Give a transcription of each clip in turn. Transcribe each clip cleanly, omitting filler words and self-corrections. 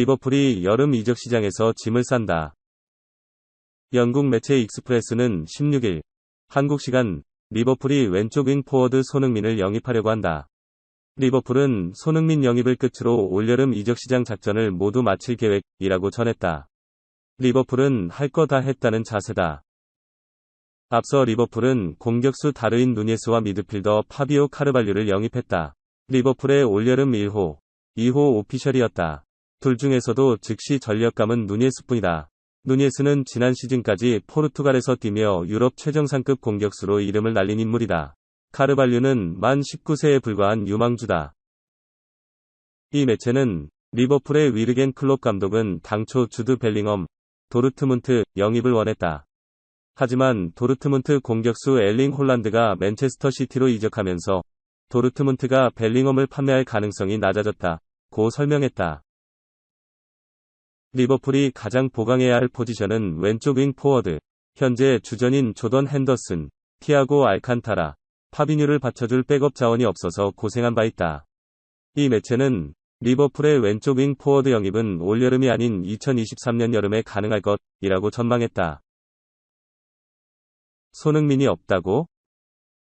리버풀이 여름 이적 시장에서 짐을 싼다. 영국 매체 익스프레스는 16일 한국 시간 리버풀이 왼쪽 윙 포워드 손흥민을 영입하려고 한다. 리버풀은 손흥민 영입을 끝으로 올여름 이적 시장 작전을 모두 마칠 계획이라고 전했다. 리버풀은 할 거 다 했다는 자세다. 앞서 리버풀은 공격수 다르윈 누니에스와 미드필더 파비오 카르발류를 영입했다. 리버풀의 올여름 1호, 2호 오피셜이었다. 둘 중에서도 즉시 전력감은 누니에스뿐이다. 누니에스는 지난 시즌까지 포르투갈에서 뛰며 유럽 최정상급 공격수로 이름을 날린 인물이다. 카르발류는 만 19세에 불과한 유망주다. 이 매체는 리버풀의 위르겐 클롭 감독은 당초 주드 벨링엄, 도르트문트 영입을 원했다. 하지만 도르트문트 공격수 엘링 홀란드가 맨체스터 시티로 이적하면서 도르트문트가 벨링엄을 판매할 가능성이 낮아졌다고 설명했다. 리버풀이 가장 보강해야 할 포지션은 왼쪽 윙 포워드. 현재 주전인 조던 핸더슨, 티아고 알칸타라, 파비뉴를 받쳐줄 백업 자원이 없어서 고생한 바 있다. 이 매체는 리버풀의 왼쪽 윙 포워드 영입은 올여름이 아닌 2023년 여름에 가능할 것이라고 전망했다. 손흥민이 없다고?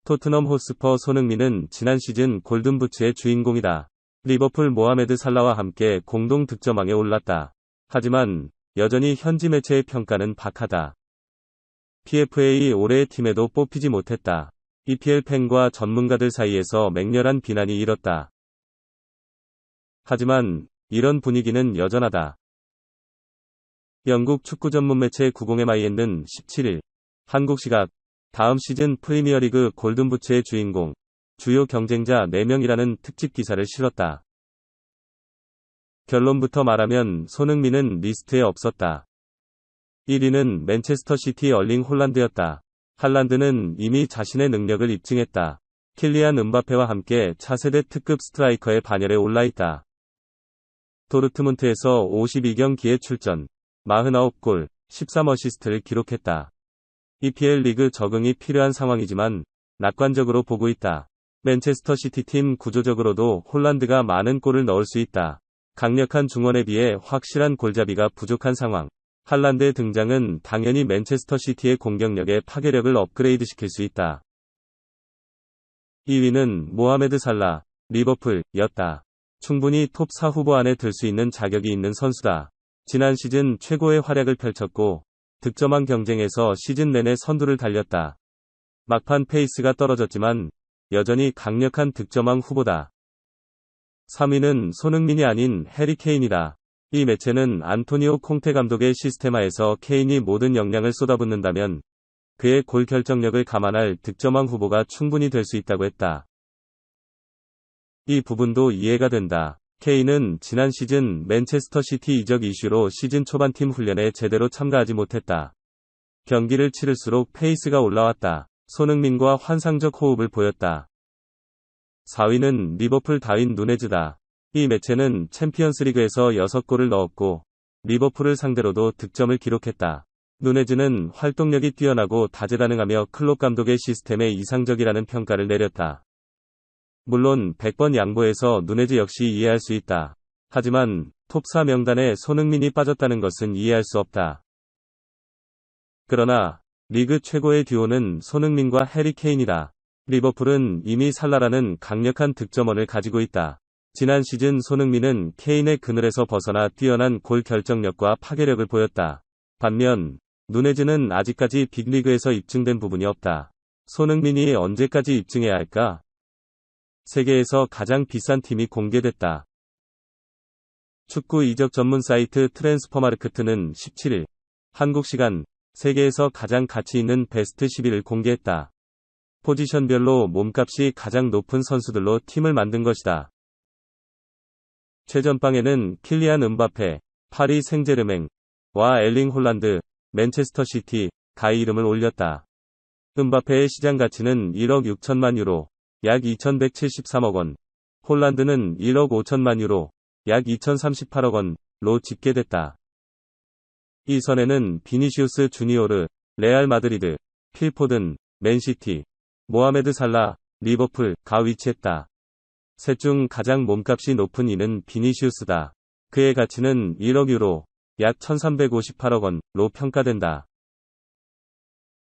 토트넘 호스퍼 손흥민은 지난 시즌 골든부츠의 주인공이다. 리버풀 모하메드 살라와 함께 공동 득점왕에 올랐다. 하지만 여전히 현지 매체의 평가는 박하다. PFA 올해의 팀에도 뽑히지 못했다. EPL 팬과 전문가들 사이에서 맹렬한 비난이 일었다. 하지만 이런 분위기는 여전하다. 영국 축구 전문 매체 90MIN은 17일 한국 시각 다음 시즌 프리미어리그 골든부츠의 주인공, 주요 경쟁자 4명이라는 특집 기사를 실었다. 결론부터 말하면 손흥민은 리스트에 없었다. 1위는 맨체스터 시티 얼링 홀란드였다. 할란드는 이미 자신의 능력을 입증했다. 킬리안 음바페와 함께 차세대 특급 스트라이커의 반열에 올라있다. 도르트문트에서 52경기에 출전, 49골, 13어시스트를 기록했다. EPL 리그 적응이 필요한 상황이지만 낙관적으로 보고 있다. 맨체스터 시티 팀 구조적으로도 홀란드가 많은 골을 넣을 수 있다. 강력한 중원에 비해 확실한 골잡이가 부족한 상황. 할란드의 등장은 당연히 맨체스터 시티의 공격력의 파괴력을 업그레이드시킬 수 있다. 2위는 모하메드 살라, 리버풀이었다. 충분히 톱 4 후보 안에 들 수 있는 자격이 있는 선수다. 지난 시즌 최고의 활약을 펼쳤고 득점왕 경쟁에서 시즌 내내 선두를 달렸다. 막판 페이스가 떨어졌지만 여전히 강력한 득점왕 후보다. 3위는 손흥민이 아닌 해리 케인이다. 이 매체는 안토니오 콩테 감독의 시스테마에서 케인이 모든 역량을 쏟아붓는다면 그의 골 결정력을 감안할 득점왕 후보가 충분히 될 수 있다고 했다. 이 부분도 이해가 된다. 케인은 지난 시즌 맨체스터 시티 이적 이슈로 시즌 초반 팀 훈련에 제대로 참가하지 못했다. 경기를 치를수록 페이스가 올라왔다. 손흥민과 환상적 호흡을 보였다. 4위는 리버풀 다윈 누네즈다. 이 매체는 챔피언스리그에서 6골을 넣었고 리버풀을 상대로도 득점을 기록했다. 누네즈는 활동력이 뛰어나고 다재다능하며 클롭 감독의 시스템에 이상적이라는 평가를 내렸다. 물론 100번 양보해서 누네즈 역시 이해할 수 있다. 하지만 톱4 명단에 손흥민이 빠졌다는 것은 이해할 수 없다. 그러나 리그 최고의 듀오는 손흥민과 해리 케인이다. 리버풀은 이미 살라라는 강력한 득점원을 가지고 있다. 지난 시즌 손흥민은 케인의 그늘에서 벗어나 뛰어난 골 결정력과 파괴력을 보였다. 반면 누네즈는 아직까지 빅리그에서 입증된 부분이 없다. 손흥민이 언제까지 입증해야 할까? 세계에서 가장 비싼 팀이 공개됐다. 축구 이적 전문 사이트 트랜스퍼마르크트는 17일 한국 시간 세계에서 가장 가치 있는 베스트 11을 공개했다. 포지션별로 몸값이 가장 높은 선수들로 팀을 만든 것이다. 최전방에는 킬리안 음바페, 파리 생제르맹과 엘링 홀란드, 맨체스터 시티가 이름을 올렸다. 음바페의 시장 가치는 1억 6천만 유로, 약 2173억 원, 홀란드는 1억 5천만 유로, 약 2038억 원로 집계됐다. 이 선에는 비니시우스 주니오르, 레알 마드리드, 필포든, 맨시티, 모하메드 살라, 리버풀가 위치했다. 셋 중 가장 몸값이 높은 이는 비니시우스다. 그의 가치는 1억 유로, 약 1358억 원로 평가된다.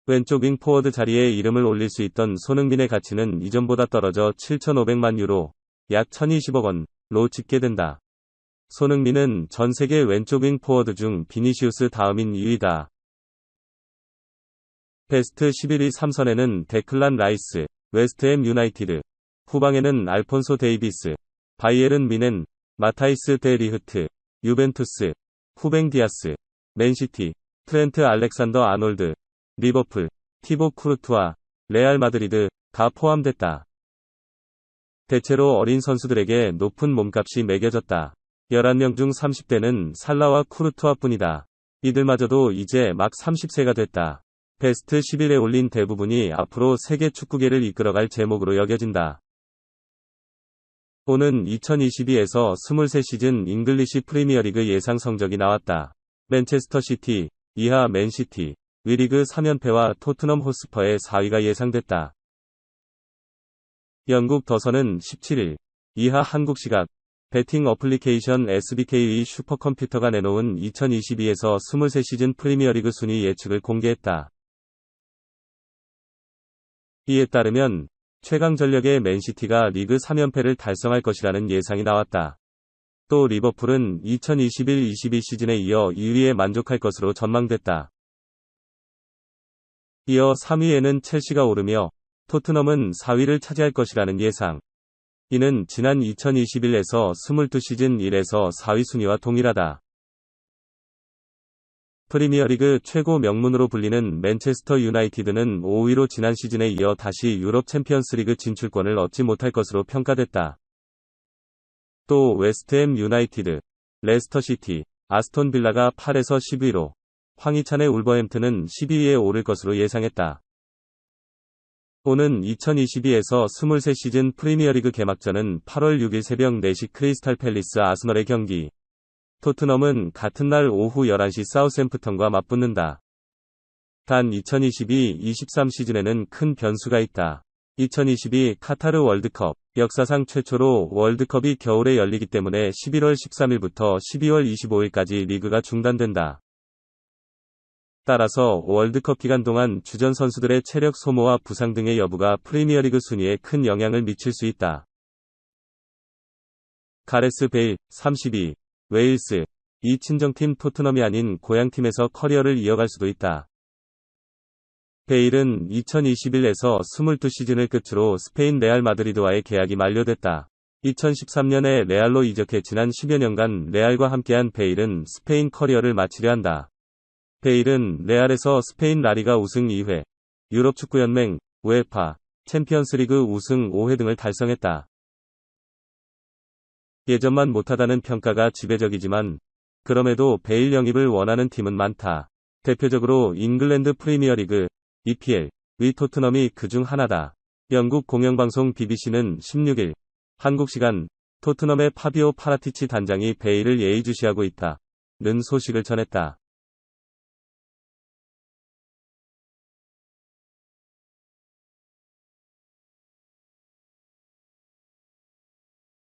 왼쪽 윙 포워드 자리에 이름을 올릴 수 있던 손흥민의 가치는 이전보다 떨어져 7,500만 유로, 약 1,020억 원로 집계된다. 손흥민은 전 세계 왼쪽 윙 포워드 중 비니시우스 다음인 2위다. 베스트 11위 3선에는 데클란 라이스, 웨스트햄 유나이티드, 후방에는 알폰소 데이비스, 바이에른 미넨, 마타이스 데 리흐트, 유벤투스, 후뱅 디아스, 맨시티, 트렌트 알렉산더 아놀드, 리버풀, 티보 쿠르투아, 레알 마드리드가 포함됐다. 대체로 어린 선수들에게 높은 몸값이 매겨졌다. 11명 중 30대는 살라와 쿠르투아뿐이다. 이들마저도 이제 막 30세가 됐다. 베스트 11에 올린 대부분이 앞으로 세계 축구계를 이끌어갈 제목으로 여겨진다. 오는 2022에서 23시즌 잉글리시 프리미어리그 예상 성적이 나왔다. 맨체스터 시티, 이하 맨시티, 위리그 3연패와 토트넘 호스퍼의 4위가 예상됐다. 영국 더선은 17일, 이하 한국 시각, 베팅 어플리케이션 SBK의 슈퍼컴퓨터가 내놓은 2022에서 23시즌 프리미어리그 순위 예측을 공개했다. 이에 따르면 최강 전력의 맨시티가 리그 3연패를 달성할 것이라는 예상이 나왔다. 또 리버풀은 2021-22 시즌에 이어 2위에 만족할 것으로 전망됐다. 이어 3위에는 첼시가 오르며 토트넘은 4위를 차지할 것이라는 예상. 이는 지난 2021에서 22시즌 1에서 4위 순위와 동일하다. 프리미어리그 최고 명문으로 불리는 맨체스터 유나이티드는 5위로 지난 시즌에 이어 다시 유럽 챔피언스리그 진출권을 얻지 못할 것으로 평가됐다. 또 웨스트햄 유나이티드, 레스터 시티, 아스톤 빌라가 8에서 10위로, 황희찬의 울버햄튼은 12위에 오를 것으로 예상했다. 오는 2022에서 23시즌 프리미어리그 개막전은 8월 6일 새벽 4시 크리스탈 팰리스 아스널의 경기. 토트넘은 같은 날 오후 11시 사우샘프턴과 맞붙는다. 단 2022-23 시즌에는 큰 변수가 있다. 2022 카타르 월드컵, 역사상 최초로 월드컵이 겨울에 열리기 때문에 11월 13일부터 12월 25일까지 리그가 중단된다. 따라서 월드컵 기간 동안 주전 선수들의 체력 소모와 부상 등의 여부가 프리미어리그 순위에 큰 영향을 미칠 수 있다. 가레스 베일, 32, 웨일스, 이 친정팀 토트넘이 아닌 고향팀에서 커리어를 이어갈 수도 있다. 베일은 2021에서 22시즌을 끝으로 스페인 레알 마드리드와의 계약이 만료됐다. 2013년에 레알로 이적해 지난 10여 년간 레알과 함께한 베일은 스페인 커리어를 마치려 한다. 베일은 레알에서 스페인 라리가 우승 2회, 유럽 축구연맹, 우에파, 챔피언스리그 우승 5회 등을 달성했다. 예전만 못하다는 평가가 지배적이지만 그럼에도 베일 영입을 원하는 팀은 많다. 대표적으로 잉글랜드 프리미어리그, EPL, 위 토트넘이 그중 하나다. 영국 공영방송 BBC는 16일, 한국 시간, 토트넘의 파비오 파라티치 단장이 베일을 예의주시하고 있다는 소식을 전했다.